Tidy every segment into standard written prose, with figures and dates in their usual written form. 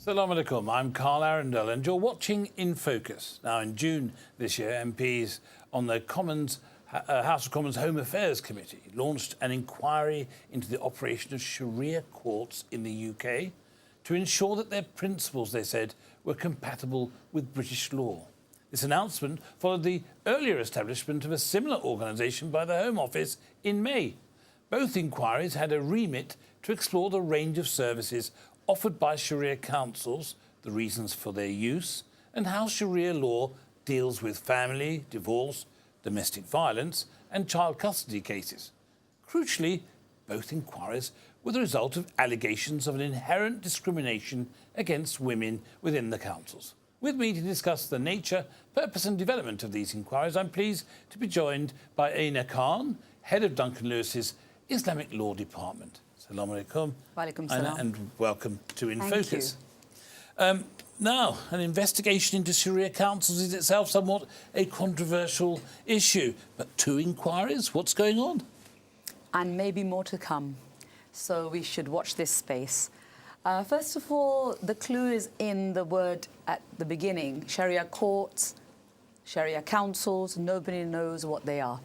Assalamu alaikum, I'm Carl Arrindell and you're watching In Focus. Now in June this year, MPs on the House of Commons Home Affairs Committee launched an inquiry into the operation of Sharia courts in the UK to ensure that their principles, they said, were compatible with British law. This announcement followed the earlier establishment of a similar organisation by the Home Office in May. Both inquiries had a remit to explore the range of services offered by Sharia councils, the reasons for their use, and how Sharia law deals with family, divorce, domestic violence and child custody cases. Crucially, both inquiries were the result of allegations of an inherent discrimination against women within the councils. With me to discuss the nature, purpose and development of these inquiries, I'm pleased to be joined by Aina, Head of Duncan Lewis's Islamic Law Department. Assalamu alaikum. Wa alaikum salam. And welcome to In Thank Focus. Now, an investigation into Sharia councils is itself somewhat a controversial issue. But two inquiries? What's going on? And maybe more to come. So we should watch this space. First of all, the clue is in the word at the beginning. Sharia courts, Sharia councils, nobody knows what they are.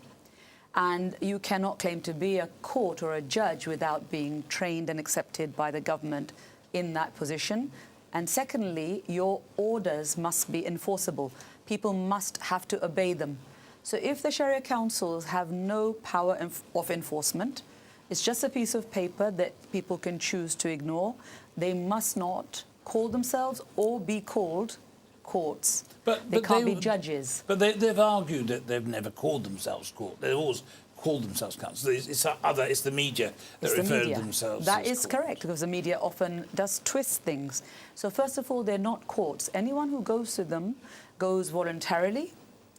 And you cannot claim to be a court or a judge without being trained and accepted by the government in that position. And secondly, your orders must be enforceable. People must have to obey them. So if the Sharia councils have no power of enforcement, it's just a piece of paper that people can choose to ignore. They must not call themselves or be called courts. But they can't be judges. But they've argued that they've never called themselves court. They've always called themselves council. It's the media that refer to themselves That as is court. correct, because the media often does twist things. So first of all, they're not courts. Anyone who goes to them goes voluntarily.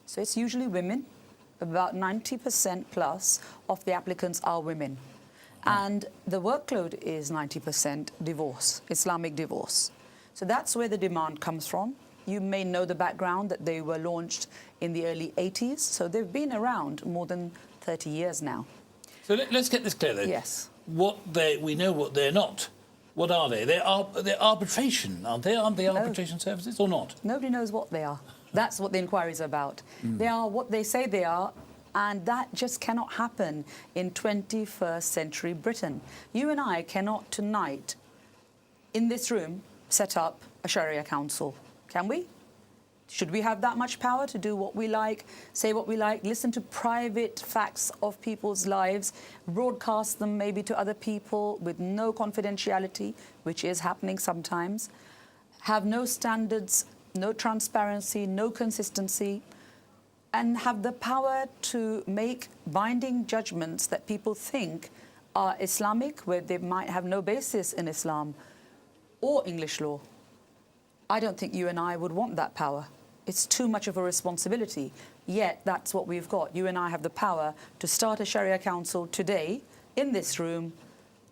So it's usually women. About 90% plus of the applicants are women. And the workload is 90% divorce, Islamic divorce. So that's where the demand comes from. You may know the background that they were launched in the early 80s. So they've been around more than 30 years now. So let's get this clear, though. Yes. We know what they're not. What are they? They're arbitration, aren't they? Aren't they arbitration services or not? Nobody knows what they are. That's what the inquiry is about. They are what they say they are, and that just cannot happen in 21st century Britain. You and I cannot tonight, in this room, set up a Sharia council. Can we? Should we have that much power to do what we like, say what we like, listen to private facts of people's lives, broadcast them maybe to other people with no confidentiality, which is happening sometimes, have no standards, no transparency, no consistency, and have the power to make binding judgments that people think are Islamic, where they might have no basis in Islam or English law? I don't think you and I would want that power. It's too much of a responsibility. Yet that's what we've got. You and I have the power to start a Sharia council today in this room,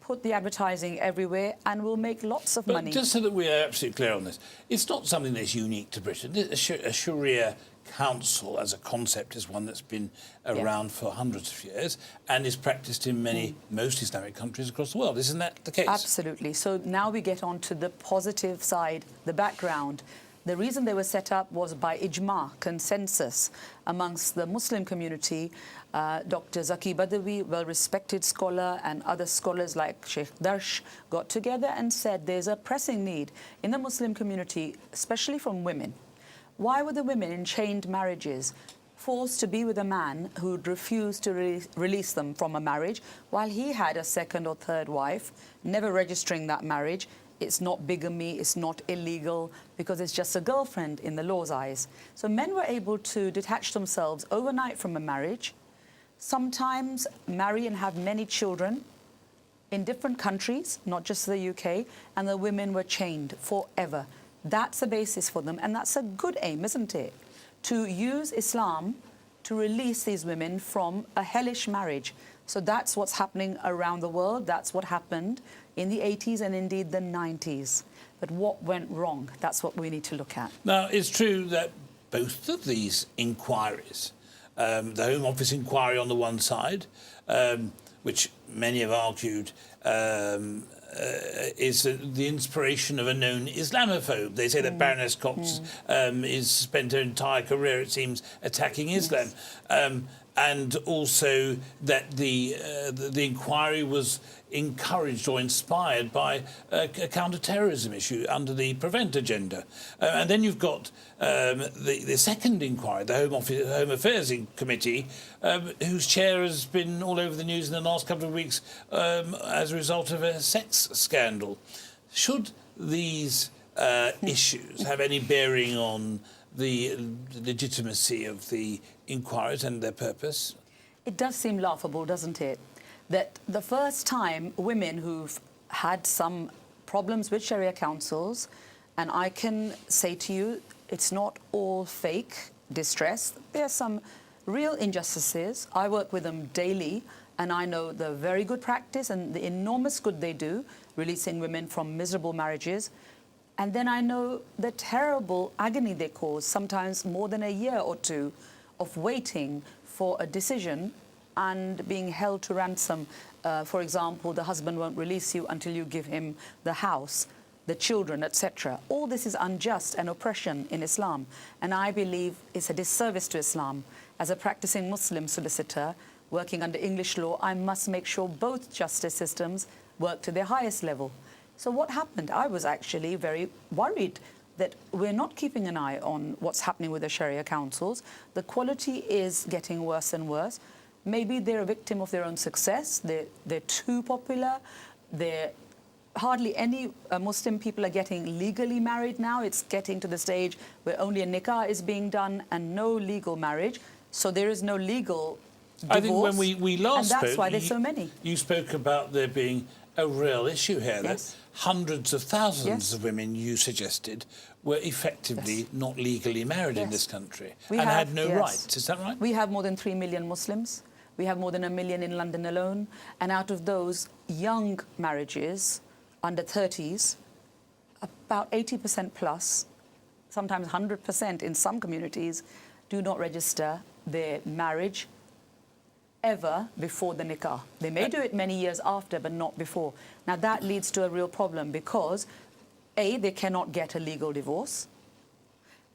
put the advertising everywhere, and we'll make lots of money. Just so that we are absolutely clear on this, it's not something that's unique to Britain. A Sharia council as a concept is one that's been around for hundreds of years and is practiced in most Islamic countries across the world. Isn't that the case? Absolutely. So now we get on to the positive side, the background. The reason they were set up was by ijma, consensus, amongst the Muslim community. Dr. Zaki Badawi, well-respected scholar, and other scholars like Sheikh Darsh got together and said there's a pressing need in the Muslim community, especially from women. Why were the women in chained marriages forced to be with a man who'd refused to release them from a marriage while he had a second or third wife, never registering that marriage? It's not bigamy, it's not illegal, because it's just a girlfriend in the law's eyes. So men were able to detach themselves overnight from a marriage, sometimes marry and have many children in different countries, not just the UK, and the women were chained forever. That's the basis for them, and that's a good aim, isn't it? To use Islam to release these women from a hellish marriage. So that's what's happening around the world. That's what happened in the 80s and indeed the 90s. But what went wrong? That's what we need to look at. Now, it's true that both of these inquiries, the Home Office inquiry on the one side, which many have argued is the inspiration of a known Islamophobe. They say that Baroness Cox is spent her entire career, it seems, attacking Islam. And also that the inquiry was encouraged or inspired by a counter-terrorism issue under the Prevent agenda. And then you've got the second inquiry, the Home Affairs Committee, whose chair has been all over the news in the last couple of weeks as a result of a sex scandal. Should these issues have any bearing on the legitimacy of the inquiries and their purpose? It does seem laughable, doesn't it? That the first time women who've had some problems with Sharia councils, and I can say to you, it's not all fake distress. There are some real injustices. I work with them daily, and I know the very good practice and the enormous good they do, releasing women from miserable marriages. And then I know the terrible agony they cause, sometimes more than a year or two of waiting for a decision and being held to ransom. For example, the husband won't release you until you give him the house, the children, etc. All this is unjust and oppression in Islam. And I believe it's a disservice to Islam. As a practicing Muslim solicitor working under English law, I must make sure both justice systems work to their highest level. So what happened? I was actually very worried that we're not keeping an eye on what's happening with the Sharia councils. The quality is getting worse and worse. Maybe they're a victim of their own success. They're too popular. Hardly any Muslim people are getting legally married now. It's getting to the stage where only a nikah is being done and no legal marriage. So there is no legal divorce. I think when we last spoke, and that's why there's so many. You spoke about there being a real issue here, Yes. that hundreds of thousands Yes. of women, you suggested, were effectively not legally married in Yes. this country We and have- had no yes. rights. Is that right? We have more than 3 million Muslims. We have more than 1 million in London alone. And out of those young marriages, under 30s, about 80% plus, sometimes 100% in some communities, do not register their marriage ever before the nikah. They may do it many years after, but not before. Now, that leads to a real problem because, A, they cannot get a legal divorce,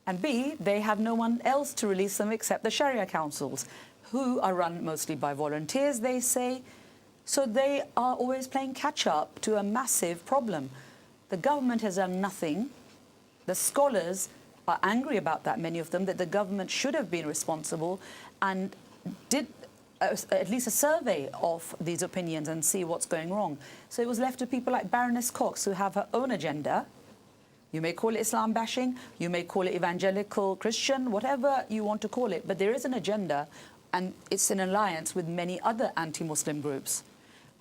and B, they have no one else to release them except the Sharia councils, who are run mostly by volunteers, they say. So they are always playing catch-up to a massive problem. The government has done nothing. The scholars are angry about that, many of them, that the government should have been responsible and did at least a survey of these opinions and see what's going wrong. So it was left to people like Baroness Cox, who have her own agenda. You may call it Islam bashing, you may call it evangelical Christian, whatever you want to call it, but there is an agenda, and it's in alliance with many other anti-Muslim groups.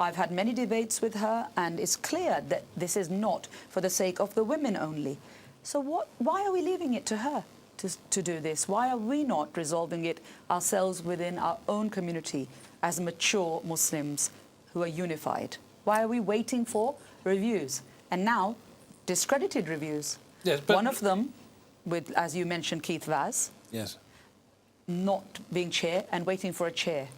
I've had many debates with her, and it's clear that this is not for the sake of the women only. So why are we leaving it to her to do this? Why are we not resolving it ourselves within our own community as mature Muslims who are unified? Why are we waiting for reviews? And now, discredited reviews. Yes, but one of them, with, as you mentioned, Keith Vaz, yes, not being chair and waiting for a chair.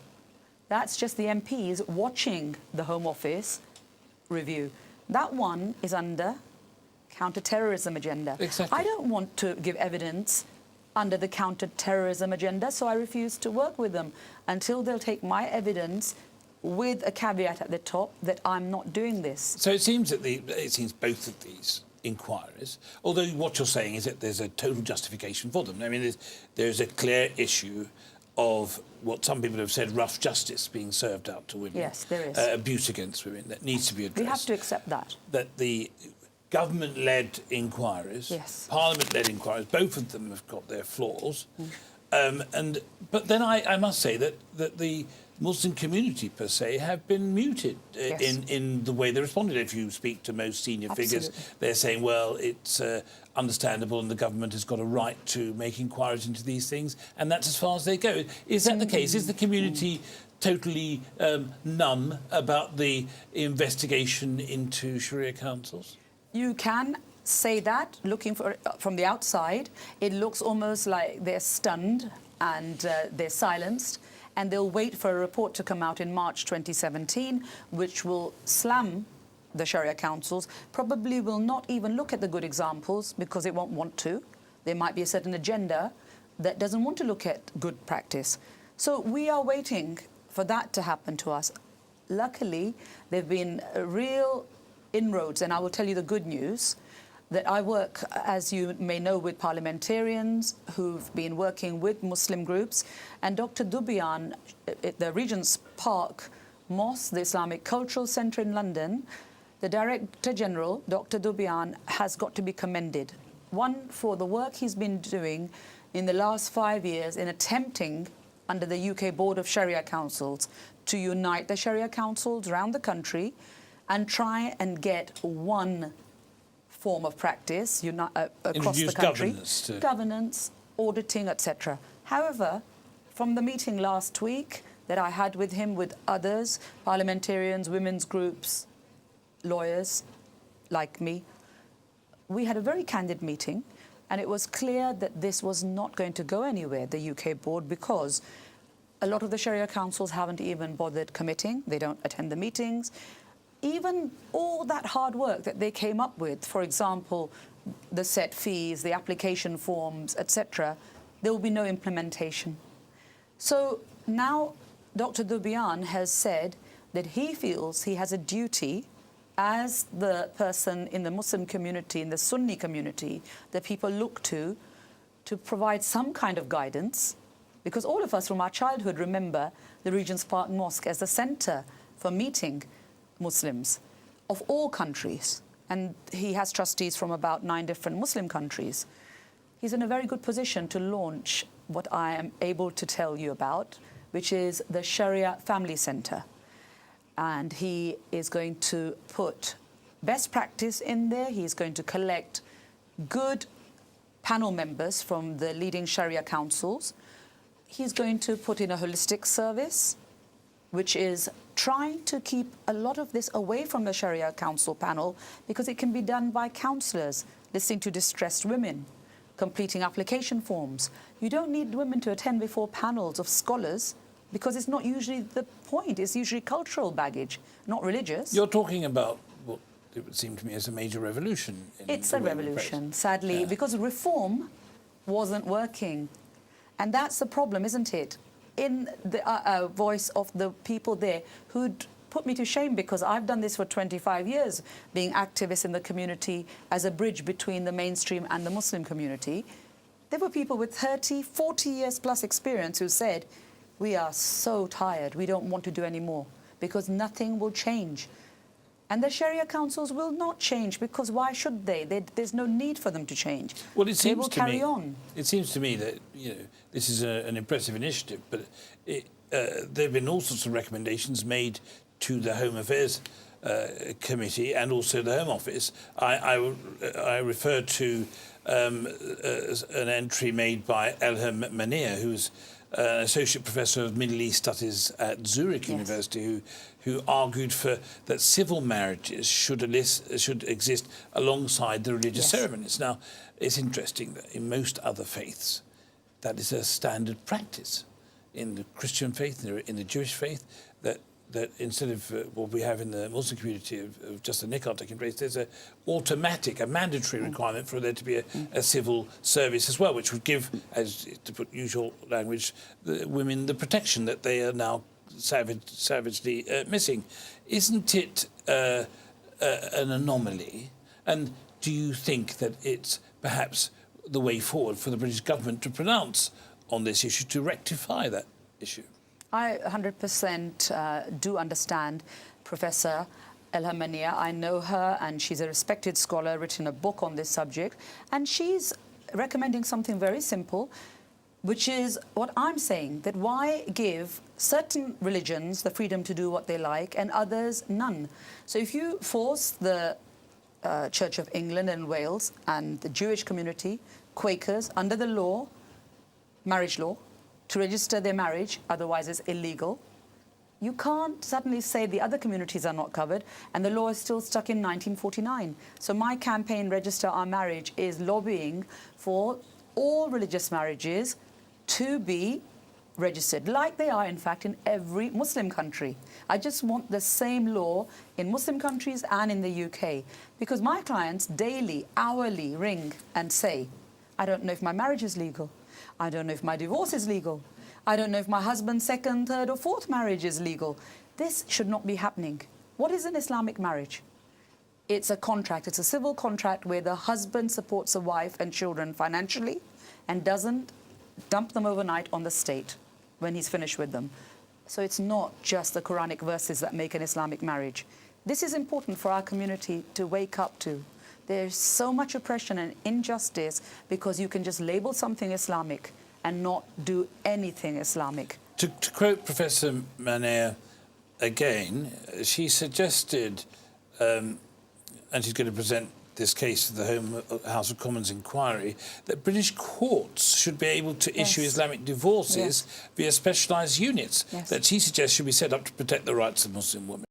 That's just the MPs watching the Home Office review. That one is under counter-terrorism agenda. Exactly. I don't want to give evidence under the counter-terrorism agenda, so I refuse to work with them until they'll take my evidence with a caveat at the top that I'm not doing this. So it seems that both of these inquiries, although what you're saying is that there's a total justification for them. I mean, there's a clear issue of what some people have said, rough justice being served out to women. Yes, there is. Abuse against women that needs to be addressed. We have to accept that. That the government-led inquiries, Yes. parliament-led inquiries, both of them have got their flaws. But then I must say that the Muslim community per se have been muted Yes. in the way they responded. If you speak to most senior figures, Absolutely. they're saying, well, it's understandable and the government has got a right to make inquiries into these things, and that's as far as they go. Is that the case? Is the community totally numb about the investigation into Sharia councils? You can say that, looking from the outside. It looks almost like they're stunned and they're silenced, and they'll wait for a report to come out in March 2017, which will slam the Sharia councils probably will not even look at the good examples because it won't want to. There might be a certain agenda that doesn't want to look at good practice. So we are waiting for that to happen to us. Luckily, there have been real inroads, and I will tell you the good news, that I work, as you may know, with parliamentarians who've been working with Muslim groups, and Dr. Dubian at the Regent's Park Mosque, the Islamic Cultural Centre in London, the Director General, Dr. Dubian, has got to be commended. One, for the work he's been doing in the last 5 years in attempting, under the UK Board of Sharia Councils, to unite the Sharia councils around the country and try and get one form of practice across the country. Governance, auditing, etc. However, from the meeting last week that I had with him, with others, parliamentarians, women's groups, lawyers like me, we had a very candid meeting, and it was clear that this was not going to go anywhere, the UK board, because a lot of the Sharia councils haven't even bothered committing. They don't attend the meetings. Even all that hard work that they came up with, for example, the set fees, the application forms, etc., there will be no implementation. So now Dr. Dubian has said that he feels he has a duty as the person in the Muslim community, in the Sunni community, that people look to provide some kind of guidance, because all of us from our childhood remember the Regent's Park Mosque as the centre for meeting Muslims of all countries. And he has trustees from about 9 different Muslim countries. He's in a very good position to launch what I am able to tell you about, which is the Sharia Family Centre. And he is going to put best practice in there. He's going to collect good panel members from the leading Sharia councils. He's going to put in a holistic service, which is trying to keep a lot of this away from the Sharia council panel, because it can be done by counsellors listening to distressed women, completing application forms. You don't need women to attend before panels of scholars, because it's not usually the point. It's usually cultural baggage, not religious. You're talking about what it would seem to me as a major revolution. It's a revolution, sadly, because reform wasn't working. And that's the problem, isn't it? In the voice of the people there who'd put me to shame, because I've done this for 25 years, being activist in the community as a bridge between the mainstream and the Muslim community. There were people with 30, 40 years plus experience who said, we are so tired, we don't want to do any more, because nothing will change. And the Sharia councils will not change, because why should they? There's no need for them to change. Well, it seems they will carry on. It seems to me that this is an impressive initiative, but there have been all sorts of recommendations made to the Home Affairs Committee and also the Home Office. I refer to an entry made by Elham Mania, who's an associate professor of Middle East Studies at Zurich University, who argued for that civil marriages should exist alongside the religious ceremonies. Now, it's interesting that in most other faiths, that is a standard practice. In the Christian faith, in the Jewish faith, that instead of what we have in the Muslim community of just a nikah taking place, there's a mandatory requirement for there to be a civil service as well, which would give, as to put usual language, the women the protection that they are now savagely missing. Isn't it an anomaly? And do you think that it's perhaps the way forward for the British government to pronounce on this issue, to rectify that issue? I 100% do understand Professor Elhamania. I know her, and she's a respected scholar, written a book on this subject, and she's recommending something very simple, which is what I'm saying, that why give certain religions the freedom to do what they like and others none? So if you force the Church of England and Wales and the Jewish community, Quakers, under the law, marriage law, to register their marriage, otherwise it's illegal, you can't suddenly say the other communities are not covered, and the law is still stuck in 1949. So my campaign, Register Our Marriage, is lobbying for all religious marriages to be registered, like they are, in fact, in every Muslim country. I just want the same law in Muslim countries and in the UK, because my clients daily, hourly ring and say, I don't know if my marriage is legal. I don't know if my divorce is legal. I don't know if my husband's second, third or fourth marriage is legal. This should not be happening. What is an Islamic marriage? It's a contract. It's a civil contract where the husband supports a wife and children financially and doesn't dump them overnight on the state when he's finished with them. So it's not just the Quranic verses that make an Islamic marriage. This is important for our community to wake up to. There's so much oppression and injustice because you can just label something Islamic and not do anything Islamic. To quote Professor Manea again, she suggested, and she's going to present this case to the House of Commons inquiry, that British courts should be able to issue Islamic divorces via specialised units that she suggests should be set up to protect the rights of Muslim women.